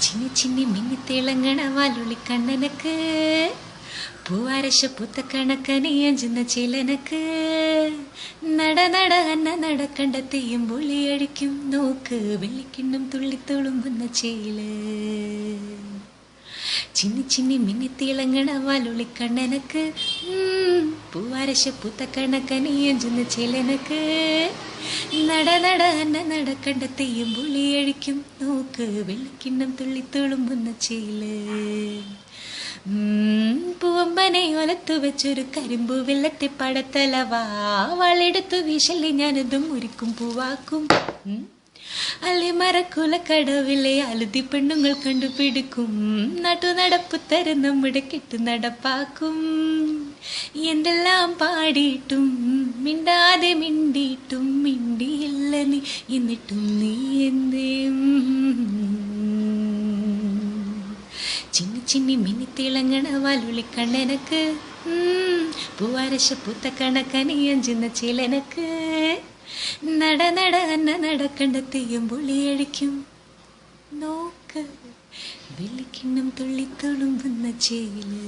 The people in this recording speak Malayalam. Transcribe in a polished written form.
ചിന്നി ചിന്നി മിന്നി തിളങ്ങണ വാലുള്ളി കണ്ണനക്ക് പൂവാരശ പൂത്ത കണക്കനി അഞ്ചുന്ന ചിലനക്ക് നട നട അന്ന നടക്കണ്ട തെയ്യം പൊളിയടിക്കും നോക്ക് വെള്ളിക്കിണ്ണം തുള്ളിത്തുളുമ്പുന്ന ചേല് ചിന്നി ചിന്നി മിന്നി തിളങ്ങണ വാലുള്ളി കണ്ണനക്ക് പൂവാരശ പൂത്ത കണക്കനി അഞ്ചുന്ന ചിലനക്ക് നട നട അന്ന നടക്കണ്ട തെയ്യം പൊളിയടിക്കും നോക്ക് വെള്ളിക്കിണ്ണം തുള്ളിത്തുളുമ്പുന്ന ചേല് പൂവമ്പനെ ഒലത്തു വെച്ചൊരു കരിമ്പു വെള്ളത്തെ പടത്തലവാ വളെടുത്തു വീശലി ഞാനതും മുരിക്കും പൂവാക്കും അല്ലെ മരക്കുലക്കടവിലെ അലുതി പെണ്ണുങ്ങൾ കണ്ടുപിടിക്കും നടു നടപ്പ് തരം നമ്മുടെ കെട്ടു നടപ്പാക്കും എന്തെല്ലാം പാടിയിട്ടും മിണ്ടാതെ മിണ്ടിയിട്ടും മിണ്ടിയില്ല നീ എന്നിട്ടും നീ എന്തേ ചിന്നി ചിന്നി മിന്നി തിളങ്ങണ വാലുള്ളി കണ്ണനക്ക് പൂവാരശ പൂത്ത കണക്കനി അഞ്ചുന്ന ചിലനക്ക് നട നട അന്ന നടക്കണ്ട തെയ്യം പൊളിയടിക്കും നോക്ക് വെള്ളിക്കിണ്ണം തുള്ളിത്തുളുമ്പുന്ന ചേല്.